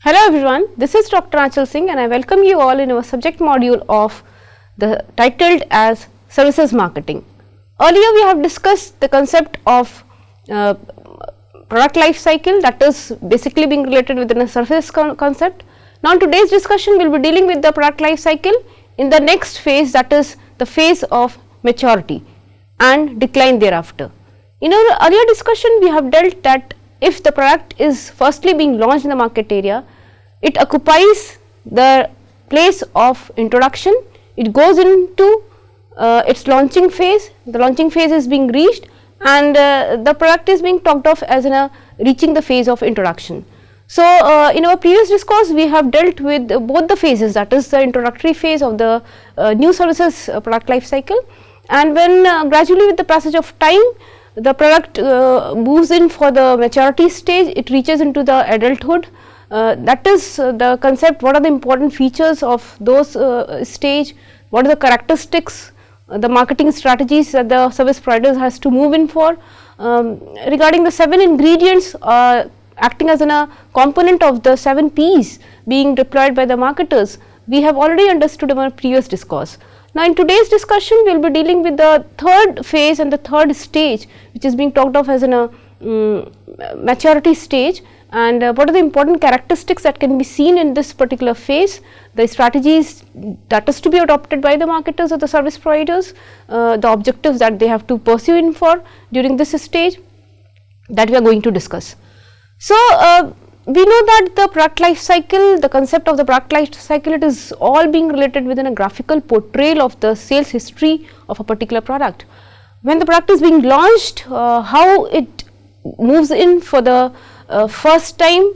Hello everyone, this is Dr. Aanchal Singh and I welcome you all in our subject module of the titled as Services Marketing. Earlier we have discussed the concept of product life cycle, that is basically being related within a service concept. Now in today's discussion we will be dealing with the product life cycle in the next phase, that is the phase of maturity and decline thereafter. In our earlier discussion we have dealt that if the product is firstly being launched in the market area, it occupies the place of introduction, it goes into its launching phase, the launching phase is being reached and the product is being talked of as in reaching the phase of introduction. So, in our previous discourse we have dealt with both the phases, that is the introductory phase of the new services product life cycle, and when gradually with the passage of time the product moves in for the maturity stage, it reaches into the adulthood. That is the concept, what are the important features of those stage, what are the characteristics, the marketing strategies that the service providers has to move in for. Regarding the 7 ingredients acting as a component of the 7 P's being deployed by the marketers, we have already understood in our previous discourse. Now in today's discussion we will be dealing with the third phase and the third stage, which is being talked of as a maturity stage, and what are the important characteristics that can be seen in this particular phase, the strategies that is to be adopted by the marketers or the service providers, the objectives that they have to pursue in for during this stage, that we are going to discuss. So, we know that the product life cycle, the concept of the product life cycle, it is all being related within a graphical portrayal of the sales history of a particular product. When the product is being launched, how it moves in for the first time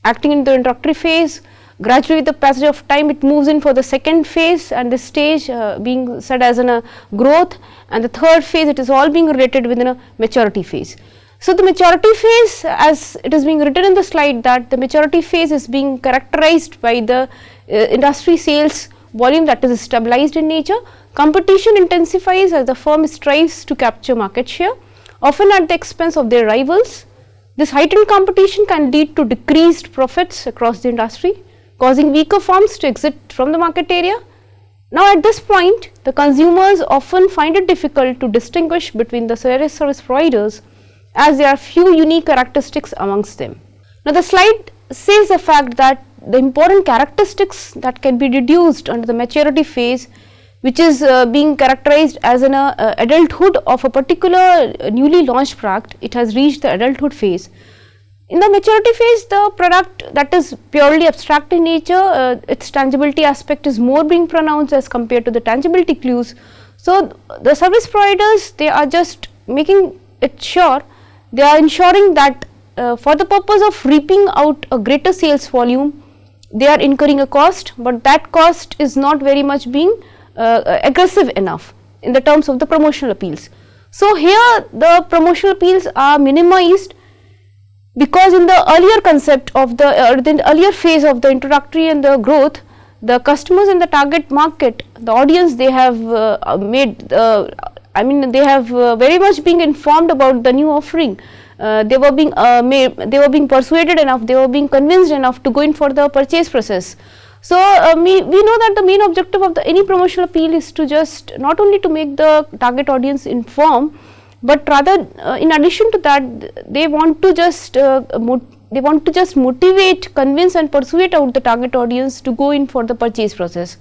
acting in the introductory phase, gradually with the passage of time it moves in for the second phase and this stage being said as a growth, and the third phase it is all being related within a maturity phase. So, the maturity phase, as it is being written in the slide, that the maturity phase is being characterized by the industry sales volume that is stabilized in nature. Competition intensifies as the firm strives to capture market share, often at the expense of their rivals. This heightened competition can lead to decreased profits across the industry, causing weaker firms to exit from the market area. Now, at this point, the consumers often find it difficult to distinguish between the various service providers, as there are few unique characteristics amongst them. Now, the slide says the fact that the important characteristics that can be deduced under the maturity phase, which is being characterized as an adulthood of a particular newly launched product, it has reached the adulthood phase. In the maturity phase, the product that is purely abstract in nature, its tangibility aspect is more being pronounced as compared to the tangibility clues. So, the service providers, they are just making it sure, they are ensuring that for the purpose of reaping out a greater sales volume, they are incurring a cost, but that cost is not very much being aggressive enough in the terms of the promotional appeals. So, here the promotional appeals are minimized, because in the earlier concept of the earlier phase of the introductory and the growth, the customers in the target market, the audience, they have they have very much being informed about the new offering. They were being persuaded enough, they were being convinced enough to go in for the purchase process. So, we know that the main objective of any promotional appeal is to just not only to make the target audience inform, but rather in addition to that they want to just motivate, convince and persuade out the target audience to go in for the purchase process.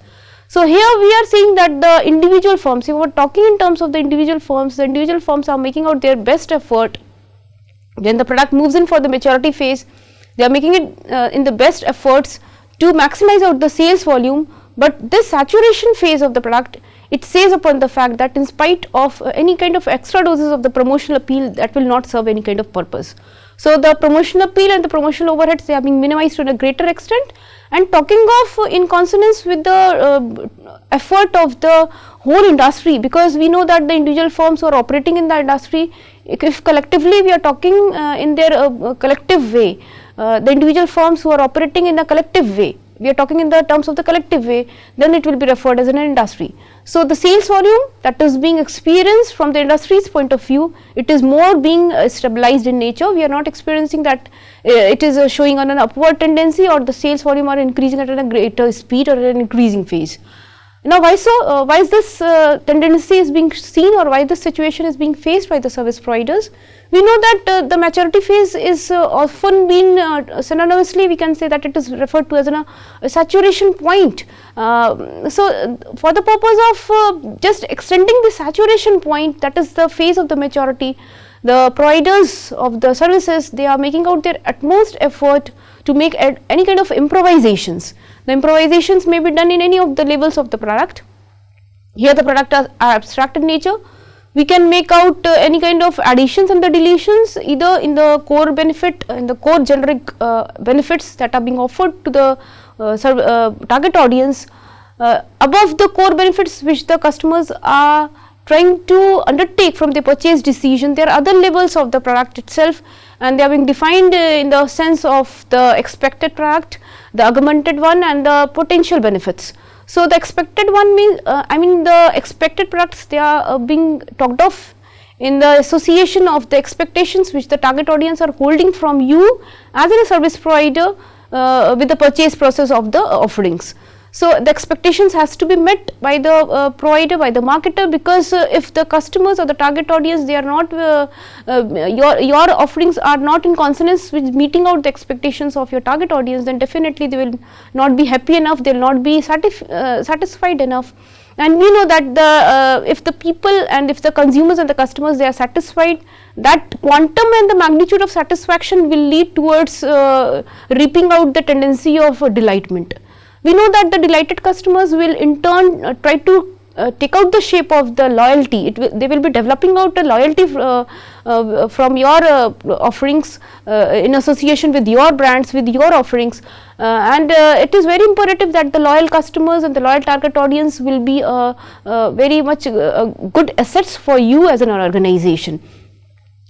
So, here we are seeing that the individual firms, if we are talking in terms of the individual firms are making out their best effort. When the product moves in for the maturity phase, they are making it in the best efforts to maximize out the sales volume, but this saturation phase of the product, it says upon the fact that in spite of any kind of extra doses of the promotional appeal, that will not serve any kind of purpose. So, the promotional appeal and the promotional overheads, they are being minimized to a greater extent, and talking of in consonance with the effort of the whole industry, because we know that the individual firms who are operating in the industry, if collectively we are talking in their collective way, the individual firms who are operating in a collective way, we are talking in the terms of the collective way, then it will be referred as an industry. So, the sales volume that is being experienced from the industry's point of view, it is more being stabilized in nature. We are not experiencing that it is showing on an upward tendency, or the sales volume are increasing at a greater speed or at an increasing phase. Now, why so? Why is this tendency is being seen, or why this situation is being faced by the service providers? We know that the maturity phase is often been synonymously, we can say that it is referred to as a saturation point. So, for the purpose of just extending the saturation point, that is the phase of the maturity, the providers of the services, they are making out their utmost effort to make any kind of improvisations. The improvisations may be done in any of the levels of the product. Here the product are abstract in nature. We can make out any kind of additions and the deletions, either in the core benefit, in the core generic benefits that are being offered to the target audience, above the core benefits which the customers are trying to undertake from the purchase decision. There are other levels of the product itself, and they are being defined in the sense of the expected product, the augmented one, and the potential benefits. So, the expected one means the expected products, they are being talked of in the association of the expectations which the target audience are holding from you as a service provider with the purchase process of the offerings. So, the expectations has to be met by the provider, by the marketer, because if the customers or the target audience, they are not your offerings are not in consonance with meeting out the expectations of your target audience, then definitely they will not be happy enough, they will not be satisfied enough. And we know that the if the people and if the consumers and the customers, they are satisfied, that quantum and the magnitude of satisfaction will lead towards reaping out the tendency of delightment. We know that the delighted customers will in turn try to take out the shape of the loyalty. They will be developing out a loyalty from your offerings in association with your brands, with your offerings, and it is very imperative that the loyal customers and the loyal target audience will be very much good assets for you as an organization.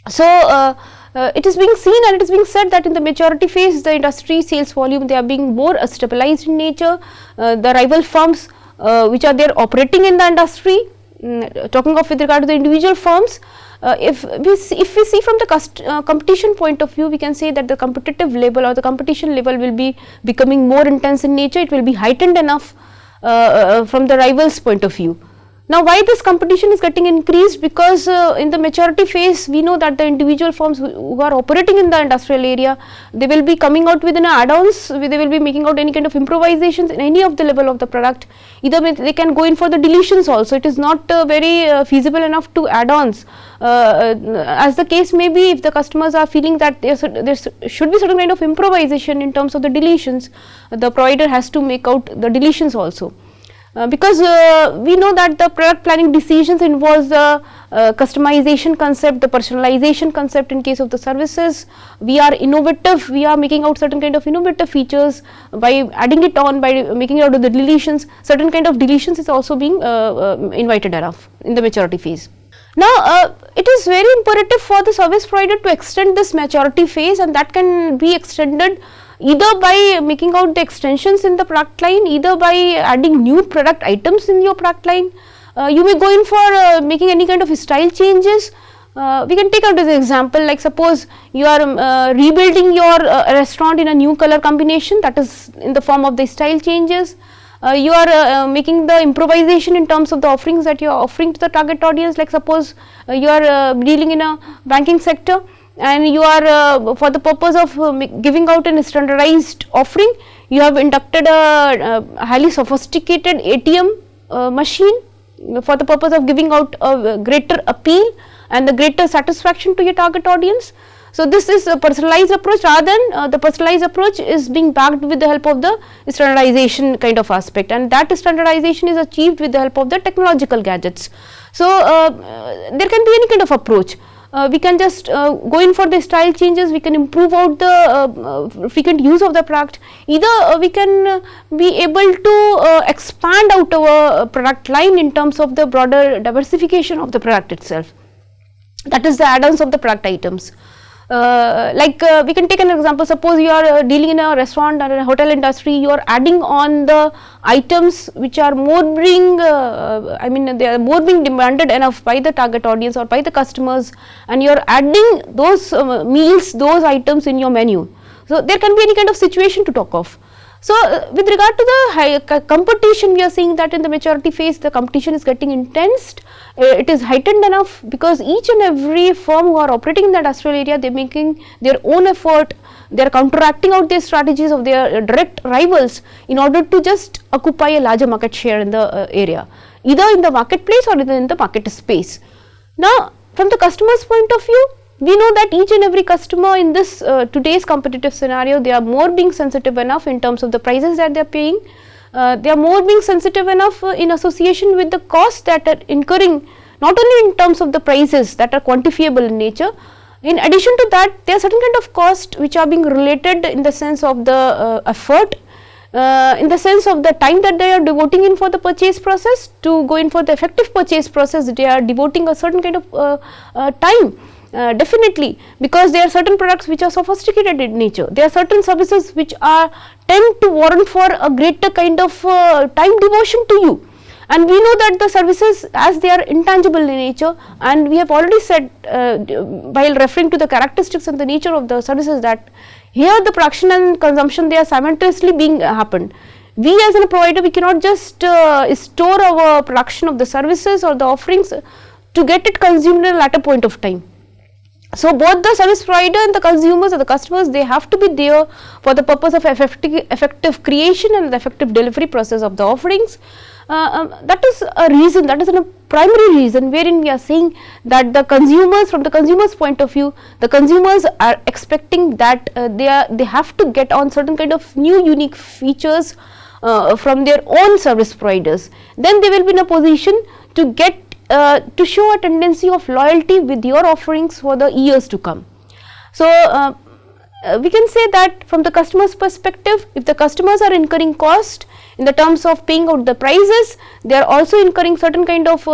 So, it is being seen and it is being said that in the maturity phase, the industry sales volume, they are being more stabilized in nature. The rival firms which are there operating in the industry, talking of with regard to the individual firms, if we see from the competition point of view, we can say that the competitive level or the competition level will be becoming more intense in nature. It will be heightened enough from the rivals point of view. Now, why this competition is getting increased? Because in the maturity phase, we know that the individual firms who are operating in the industrial area, they will be coming out with add-ons, they will be making out any kind of improvisations in any of the level of the product. Either they can go in for the deletions also. It is not very feasible enough to add-ons. As the case may be, if the customers are feeling that there should be certain kind of improvisation in terms of the deletions, the provider has to make out the deletions also. Because we know that the product planning decisions involves the customization concept, the personalization concept in case of the services. We are innovative, we are making out certain kind of innovative features by adding it on, by making out of the deletions. Certain kind of deletions is also being invited enough in the maturity phase. Now, it is very imperative for the service provider to extend this maturity phase, and that can be extended either by making out the extensions in the product line, either by adding new product items in your product line. You may go in for making any kind of style changes. We can take out as an example, like suppose you are rebuilding your restaurant in a new color combination, that is in the form of the style changes. You are making the improvisation in terms of the offerings that you are offering to the target audience, like suppose you are dealing in a banking sector, and you are for the purpose of giving out a standardized offering, you have inducted a highly sophisticated ATM machine for the purpose of giving out a greater appeal and the greater satisfaction to your target audience. So, this is a personalized approach, rather than the personalized approach is being backed with the help of the standardization kind of aspect, and that standardization is achieved with the help of the technological gadgets. So, there can be any kind of approach. We can just go in for the style changes, we can improve out the frequent use of the product. Either we can be able to expand out our product line in terms of the broader diversification of the product itself, that is the add-ons of the product items. We can take an example. Suppose you are dealing in a restaurant or a hotel industry, you are adding on the items which are more being they are more being demanded enough by the target audience or by the customers, and you are adding those meals, those items in your menu. So there can be any kind of situation to talk of. So with regard to the high competition, we are seeing that in the maturity phase the competition is getting intense. It is heightened enough because each and every firm who are operating in the industrial area, they are making their own effort, they are counteracting out their strategies of their direct rivals in order to just occupy a larger market share in the area, either in the marketplace or either in the market space. Now from the customer's point of view, we know that each and every customer in this today's competitive scenario, they are more being sensitive enough in terms of the prices that they are paying. They are more being sensitive enough in association with the costs that are incurring, not only in terms of the prices that are quantifiable in nature. In addition to that, there are certain kind of costs which are being related in the sense of the effort, in the sense of the time that they are devoting in for the purchase process. To go in for the effective purchase process, they are devoting a certain kind of time. Definitely, because there are certain products which are sophisticated in nature, there are certain services which are tend to warrant for a greater kind of time devotion to you, and we know that the services, as they are intangible in nature, and we have already said while referring to the characteristics and the nature of the services, that here the production and consumption, they are simultaneously being happened. We as a provider, we cannot just store our production of the services or the offerings to get it consumed at a later point of time. So both the service provider and the consumers or the customers, they have to be there for the purpose of effective creation and the effective delivery process of the offerings. That is a reason, that is a primary reason wherein we are saying that the consumers, from the consumers point of view, the consumers are expecting that they have to get on certain kind of new unique features from their own service providers. Then they will be in a position to get to show a tendency of loyalty with your offerings for the years to come. So we can say that from the customer's perspective, if the customers are incurring cost in the terms of paying out the prices, they are also incurring certain kind of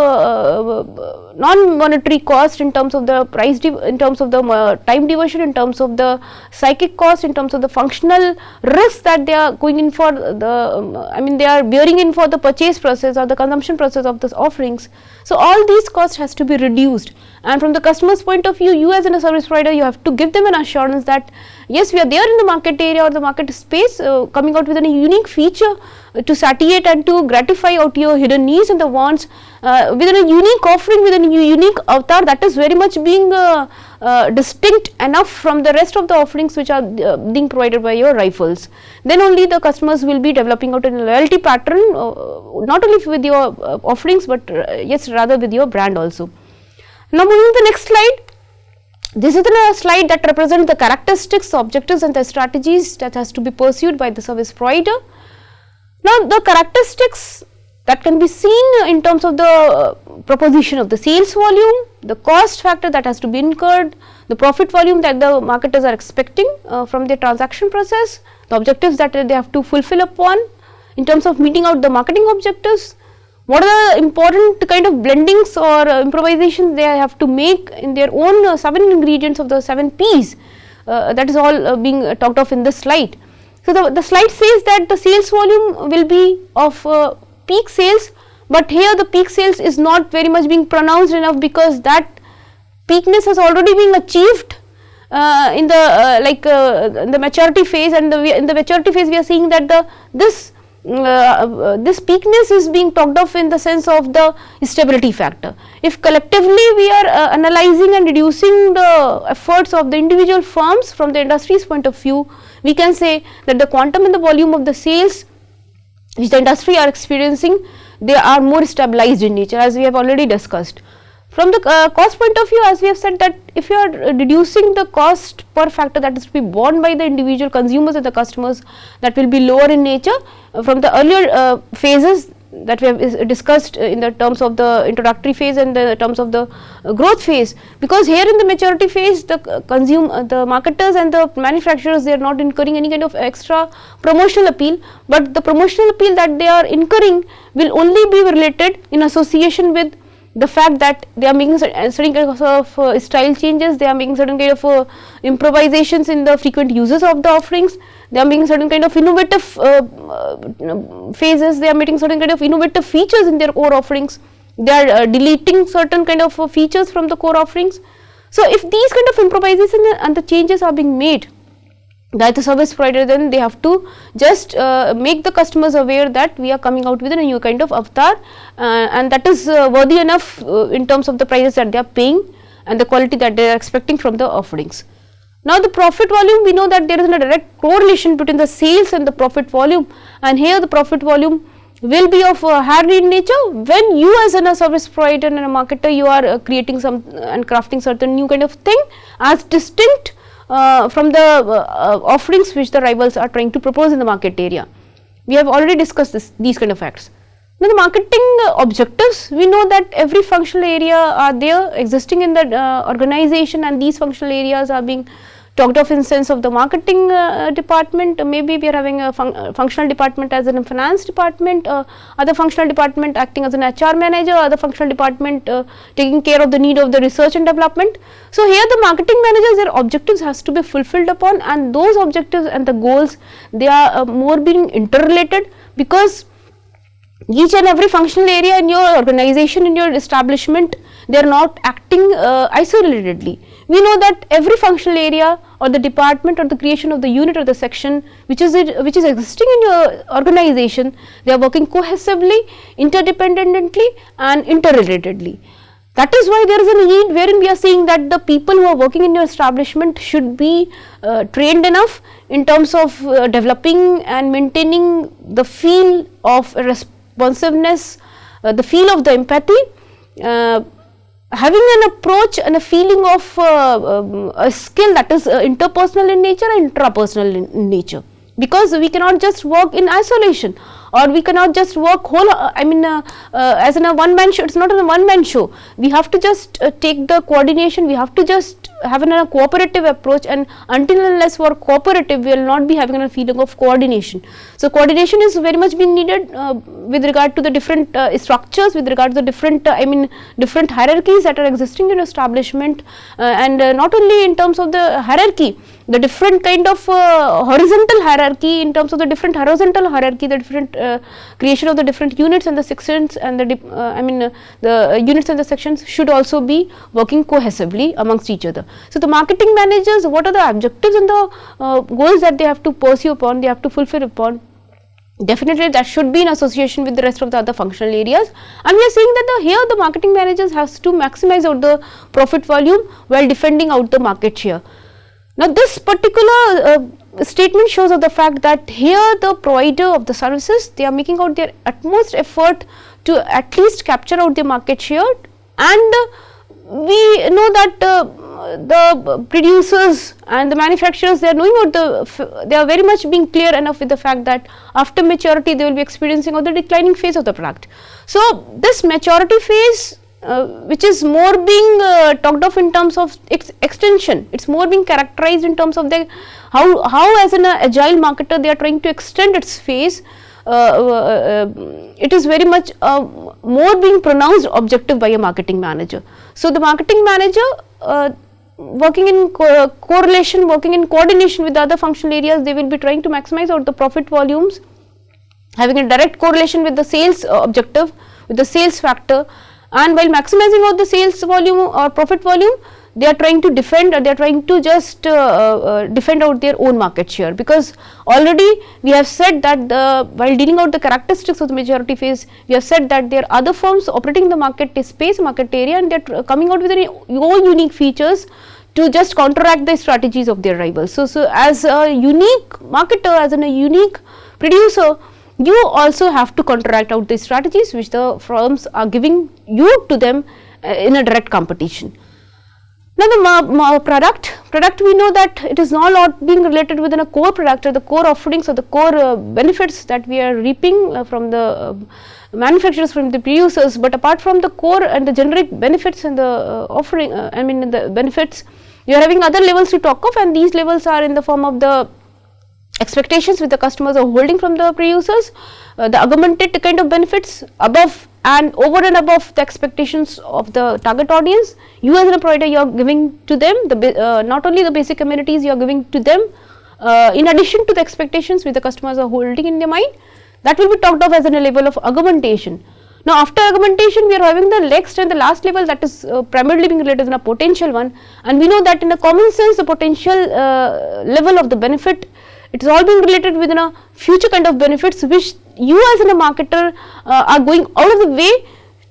non-monetary cost in terms of the price, in terms of the time devotion, in terms of the psychic cost, in terms of the functional risk that they are going in for the, they are bearing in for the purchase process or the consumption process of these offerings. So all these costs has to be reduced, and from the customer's point of view, you as a service provider, you have to give them an assurance that yes, we are there in the market area or the market space, coming out with a unique feature to satiate and to gratify out your hidden needs and the wants within a unique offering, within a unique avatar that is very much being distinct enough from the rest of the offerings which are being provided by your rivals. Then only the customers will be developing out a loyalty pattern, not only with your offerings, but yes, rather with your brand also. Now moving to the next slide. This is a slide that represents the characteristics, objectives and the strategies that has to be pursued by the service provider. Now the characteristics that can be seen in terms of the proposition of the sales volume, the cost factor that has to be incurred, the profit volume that the marketers are expecting from their transaction process, the objectives that they have to fulfill upon in terms of meeting out the marketing objectives. What are the important kind of blendings or improvisations they have to make in their own 7 ingredients of the 7 P's, that is all being talked of in this slide. So the slide says that the sales volume will be of peak sales, but here the peak sales is not very much being pronounced enough, because that peakness has already been achieved in the in the maturity phase, and in the maturity phase we are seeing that this peakness is being talked of in the sense of the stability factor. If collectively we are analyzing and reducing the efforts of the individual firms from the industry's point of view, we can say that the quantum and the volume of the sales which the industry are experiencing, they are more stabilized in nature, as we have already discussed. From the cost point of view, as we have said, that if you are reducing the cost per factor that is to be borne by the individual consumers and the customers, that will be lower in nature. From the earlier phases that we have discussed in the terms of the introductory phase and the terms of the growth phase, because here in the maturity phase, the marketers and the manufacturers, they are not incurring any kind of extra promotional appeal, but the promotional appeal that they are incurring will only be related in association with the fact that they are making certain kinds of style changes, they are making certain kind of improvisations in the frequent uses of the offerings, they are making certain kind of innovative phases, they are making certain kind of innovative features in their core offerings, they are deleting certain kind of features from the core offerings. So, if these kind of improvisations and the changes are being made by the service provider, then they have to just make the customers aware that we are coming out with a new kind of avatar, and that is worthy enough in terms of the prices that they are paying and the quality that they are expecting from the offerings. Now, the profit volume, we know that there is a direct correlation between the sales and the profit volume, and here the profit volume will be of higher in nature when you as a service provider and a marketer, you are creating some and crafting certain new kind of thing as distinct from the offerings which the rivals are trying to propose in the market area. We have already discussed these kind of facts. Now, the marketing objectives, we know that every functional area are there existing in the organization, and these functional areas are being talked of in sense of the marketing department. Maybe we are having a functional department as in a finance department, other functional department acting as an HR manager, other functional department taking care of the need of the research and development. So, here the marketing managers, their objectives has to be fulfilled upon, and those objectives and the goals, they are more being interrelated, because each and every functional area in your organization, in your establishment, they are not acting isolatedly. We know that every functional area or the department or the creation of the unit or the section which is existing in your organization, they are working cohesively, interdependently and interrelatedly. That is why there is a need wherein we are saying that the people who are working in your establishment should be trained enough in terms of developing and maintaining the feel of responsiveness, the feel of the empathy, having an approach and a feeling of a skill that is interpersonal in nature and intrapersonal in nature, because we cannot just work in isolation, or we cannot just work as in a one man show. It is not a one man show. We have to just take the coordination, we have to just have a cooperative approach, and until and unless we are cooperative, we will not be having a feeling of coordination. So, coordination is very much being needed with regard to the different structures, with regard to the different different hierarchies that are existing in establishment, and not only in terms of the hierarchy, the different kind of horizontal hierarchy, in terms of the different horizontal hierarchy, the different creation of the different units and the sections, and the the units and the sections should also be working cohesively amongst each other. So, the marketing managers, what are the objectives and the goals that they have to pursue upon, they have to fulfill upon? Definitely that should be in association with the rest of the other functional areas, and we are saying that here the marketing managers has to maximize out the profit volume while defending out the market share. Now, this particular statement shows of the fact that here the provider of the services, they are making out their utmost effort to at least capture out the market share, and we know that the producers and the manufacturers, they are knowing about they are very much being clear enough with the fact that after maturity they will be experiencing the declining phase of the product. So, this maturity phase, which is more being talked of in terms of its extension, it is more being characterized in terms of the how as an agile marketer they are trying to extend its phase. It is very much more being pronounced objective by a marketing manager. So, the marketing manager working in correlation, working in coordination with the other functional areas, they will be trying to maximize out the profit volumes, having a direct correlation with the sales objective, with the sales factor, and while maximizing out the sales volume or profit volume, they are trying to defend, or they are trying to just defend out their own market share, because already we have said that while dealing out the characteristics of the maturity phase, we have said that there are other firms operating in the market space, market area, and they are coming out with their own unique features to just counteract the strategies of their rivals. So as a unique marketer, as a unique producer, you also have to counteract out the strategies which the firms are giving you to them in a direct competition. Now, the product we know that it is not being related within a core product, or the core offerings or the core benefits that we are reaping from the manufacturers, from the producers, but apart from the core and the generic benefits and the offering, the benefits, you are having other levels to talk of, and these levels are in the form of the expectations which the customers are holding from the producers, the augmented kind of benefits above and over and above the expectations of the target audience. You as a provider, you are giving to them the not only the basic amenities you are giving to them, in addition to the expectations which the customers are holding in their mind, that will be talked of as a level of augmentation. Now, after augmentation, we are having the next and the last level, that is primarily being related in a potential one, and we know that in a common sense the potential level of the benefit, it is all being related within a future kind of benefits which you as a marketer are going out of the way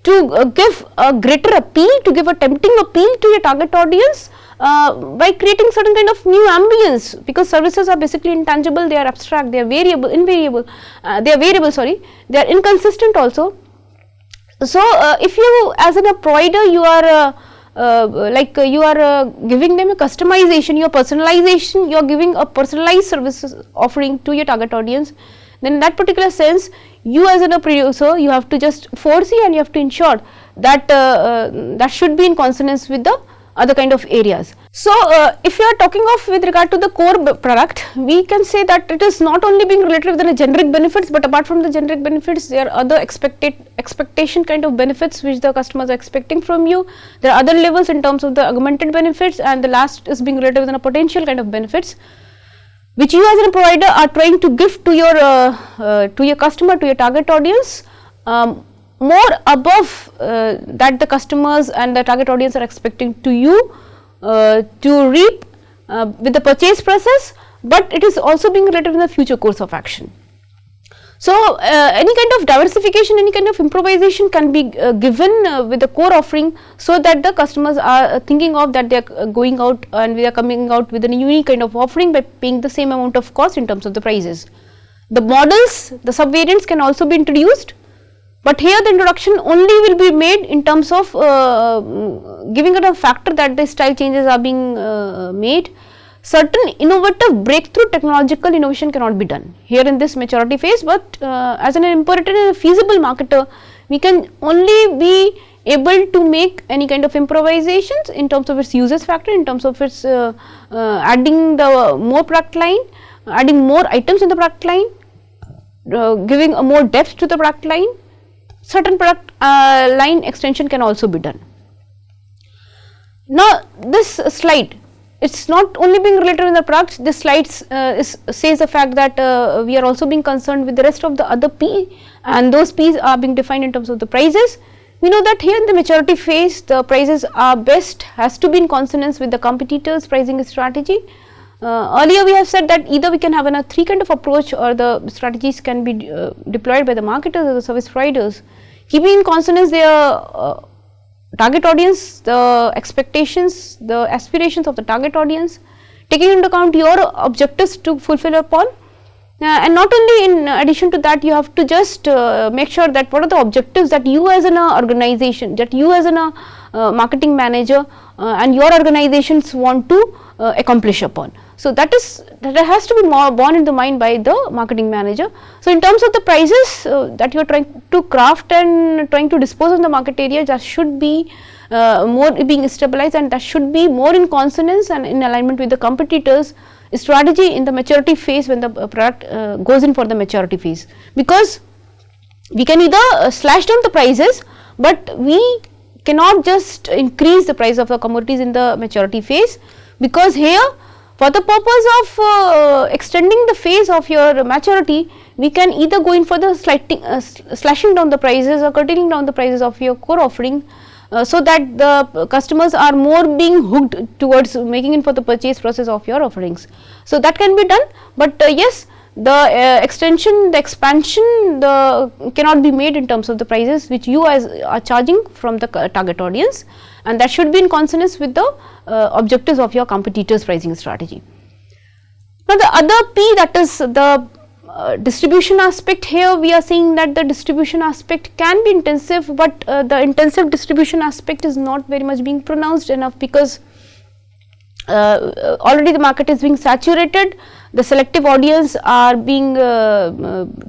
to give a greater appeal, to give a tempting appeal to your target audience by creating certain kind of new ambience, because services are basically intangible, they are abstract, they are variable, they are inconsistent also. So, if you as a provider, you are giving them a customization, your personalization, you are giving a personalized services offering to your target audience, then in that particular sense, you as a producer, you have to just foresee and you have to ensure that that should be in consonance with the other kind of areas. So, if you are talking of with regard to the core product, we can say that it is not only being related within a generic benefits, but apart from the generic benefits, there are other expectation kind of benefits which the customers are expecting from you. There are other levels in terms of the augmented benefits, and the last is being related within a potential kind of benefits, which you as a provider are trying to give to your customer, to your target audience, more above that the customers and the target audience are expecting to you to reap with the purchase process, but it is also being related in the future course of action. So, any kind of diversification, any kind of improvisation can be given with the core offering, so that the customers are thinking of that they are going out and we are coming out with a unique kind of offering by paying the same amount of cost in terms of the prices. The models, the subvariants can also be introduced, but here the introduction only will be made in terms of giving it a factor that the style changes are being made. Certain innovative breakthrough technological innovation cannot be done here in this maturity phase, but as an imperative and feasible marketer, we can only be able to make any kind of improvisations in terms of its usage factor, in terms of its adding the more product line, adding more items in the product line, giving a more depth to the product line. Certain product line extension can also be done. Now, this slide, it is not only being related with the products, this slide says the fact that we are also being concerned with the rest of the other P, and those P's are being defined in terms of the prices. We know that here in the maturity phase, the prices are best, has to be in consonance with the competitors' pricing strategy. Earlier we have said that either we can have a three kind of approach, or the strategies can be deployed by the marketers or the service providers, keeping in consonance their target audience, the expectations, the aspirations of the target audience, taking into account your objectives to fulfill upon, and not only in addition to that, you have to just make sure that what are the objectives that you as an organization, that you as an marketing manager and your organizations want to accomplish upon. So, that has to be borne in the mind by the marketing manager. So, in terms of the prices that you are trying to craft and trying to dispose on the market area, that should be more being stabilized, and that should be more in consonance and in alignment with the competitors' strategy in the maturity phase, when the product goes in for the maturity phase. Because we can either slash down the prices, but we cannot just increase the price of the commodities in the maturity phase, because here for the purpose of extending the phase of your maturity, we can either go in for the slashing down the prices or curtailing down the prices of your core offering, so that the customers are more being hooked towards making in for the purchase process of your offerings. So, that can be done, but yes, the extension, the expansion cannot be made in terms of the prices which you are charging from the target audience, and that should be in consonance with the objectives of your competitors' pricing strategy. Now, the other P, that is the distribution aspect. Here we are saying that the distribution aspect can be intensive, but the intensive distribution aspect is not very much being pronounced enough, because already the market is being saturated, the selective audience are being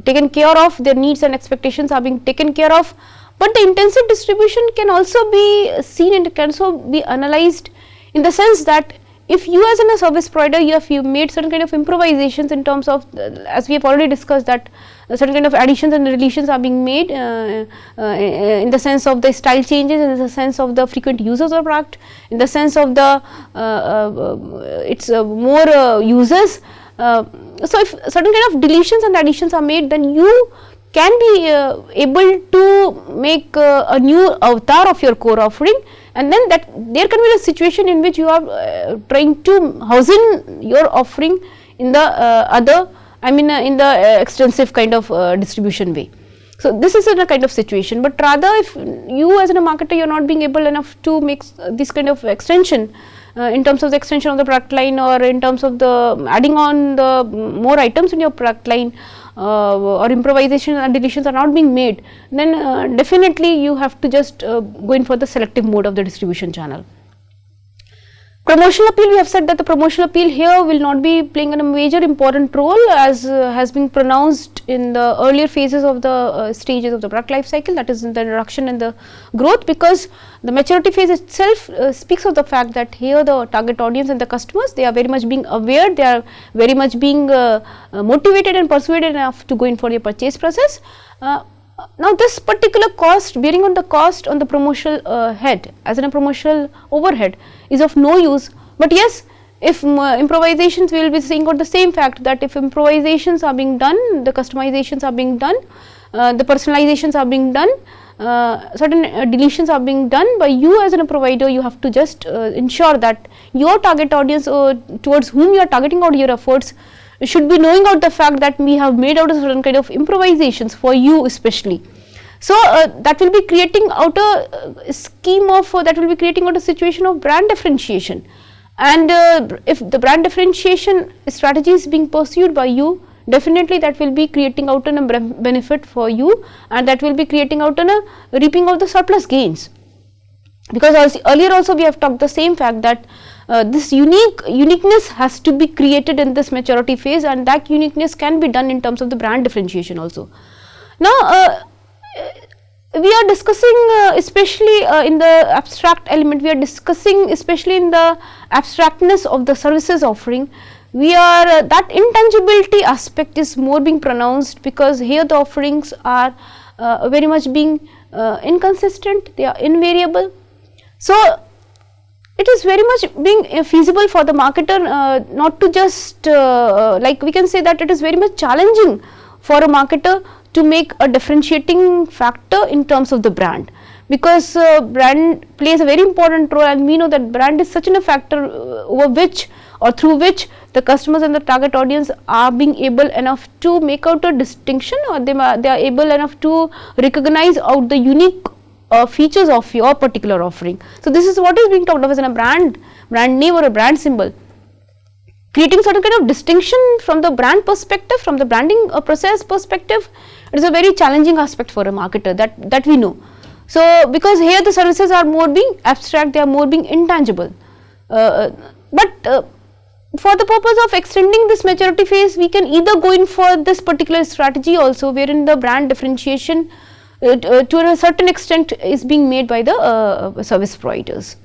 taken care of, their needs and expectations are being taken care of, but the intensive distribution can also be seen and can also be analyzed in the sense that if you as a service provider, you made certain kind of improvisations in terms of, as we have already discussed, that certain kind of additions and deletions are being made in the sense of the style changes, in the sense of the frequent users of product, in the sense of the its more users. So if certain kind of deletions and additions are made, then you can be able to make a new avatar of your core offering, and then that there can be a situation in which you are trying to house in your offering in the other, I mean in the extensive kind of distribution way. So this is a kind of situation, but rather if you as a marketer, you are not being able enough to make this kind of extension in terms of the extension of the product line, or in terms of the adding on the more items in your product line, or improvisation and deletions are not being made, then definitely you have to just go in for the selective mode of the distribution channel. Promotional appeal, we have said that the promotional appeal here will not be playing a major important role, as has been pronounced in the earlier phases of the stages of the product life cycle, that is in the introduction and the growth, because the maturity phase itself speaks of the fact that here the target audience and the customers, they are very much being aware, they are very much being motivated and persuaded enough to go in for your purchase process. Now this particular cost, bearing on the cost on the promotional head as in a promotional overhead, is of no use, but yes, if improvisations, we will be saying about the same fact that if improvisations are being done, the customizations are being done, the personalizations are being done, certain deletions are being done by you as a provider, you have to just ensure that your target audience towards whom you are targeting out your efforts should be knowing out the fact that we have made out a certain kind of improvisations for you especially. So that will be creating out a scheme of that will be creating out a situation of brand differentiation, and if the brand differentiation strategy is being pursued by you, definitely that will be creating out a benefit for you, and that will be creating out a reaping of the surplus gains, because earlier also we have talked the same fact that this uniqueness has to be created in this maturity phase, and that uniqueness can be done in terms of the brand differentiation also. Now we are discussing especially in the abstract element, we are discussing especially in the abstractness of the services offering, we are that intangibility aspect is more being pronounced, because here the offerings are very much being inconsistent, they are invariable. So it is very much being feasible for the marketer not to just like we can say that it is very much challenging for a marketer to make a differentiating factor in terms of the brand, because brand plays a very important role, and we know that brand is such a factor over which or through which the customers and the target audience are being able enough to make out a distinction, or they are able enough to recognize out the unique features of your particular offering. So this is what is being talked of as a brand name or a brand symbol, creating certain kind of distinction from the brand perspective, from the branding process perspective. It is a very challenging aspect for a marketer, that we know. So because here the services are more being abstract, they are more being intangible, but for the purpose of extending this maturity phase, we can either go in for this particular strategy also, wherein the brand differentiation to a certain extent is being made by the service providers,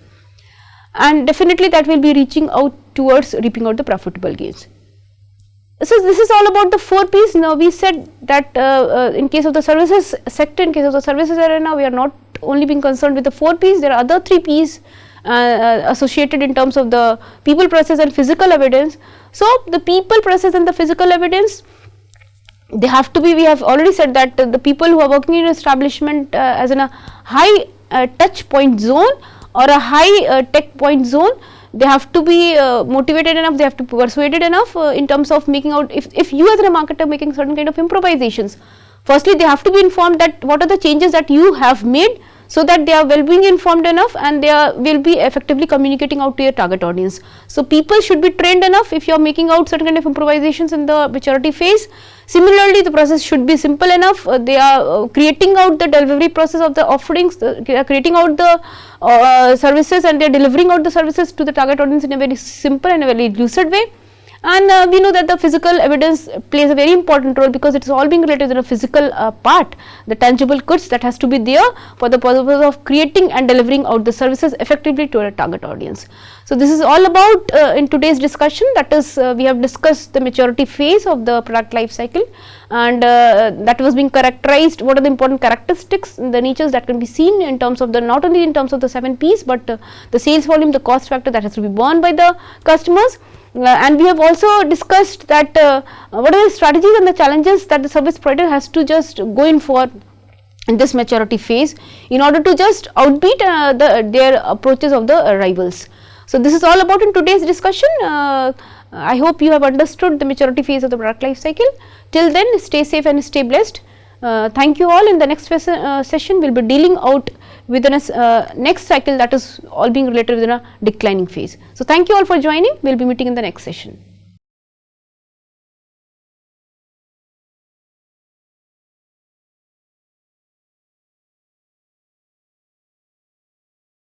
and definitely that will be reaching out towards reaping out the profitable gains. So this is all about the 4 P's. Now we said that in case of the services sector, in case of the services arena, we are not only being concerned with the 4 P's, there are other 3 P's associated in terms of the people, process and physical evidence. So the people, process and the physical evidence, they have to be, we have already said that the people who are working in an establishment as in a high touch point zone or a high tech point zone, they have to be motivated enough, they have to be persuaded enough in terms of making out, if you as a marketer making certain kind of improvisations, firstly they have to be informed that what are the changes that you have made, so that they are well being informed enough and they will be effectively communicating out to your target audience. So people should be trained enough if you are making out certain kind of improvisations in the maturity phase. Similarly, the process should be simple enough, they are creating out the delivery process of the offerings, they are creating out the services, and they are delivering out the services to the target audience in a very simple and a very lucid way. And we know that the physical evidence plays a very important role, because it is all being related to the physical part, the tangible goods that has to be there for the purpose of creating and delivering out the services effectively to a target audience. So, this is all about in today's discussion, that is we have discussed the maturity phase of the product life cycle, and that was being characterized, what are the important characteristics, the natures that can be seen in terms of the, not only in terms of the 7 P's, but the sales volume, the cost factor that has to be borne by the customers. And we have also discussed that what are the strategies and the challenges that the service provider has to just go in for in this maturity phase, in order to just outbeat their approaches of the rivals. So, this is all about in today's discussion. I hope you have understood the maturity phase of the product life cycle. Till then, stay safe and stay blessed. Thank you all. In the next session, we will be dealing out within a next cycle, that is all being related within a declining phase. So, thank you all for joining. We will be meeting in the next session.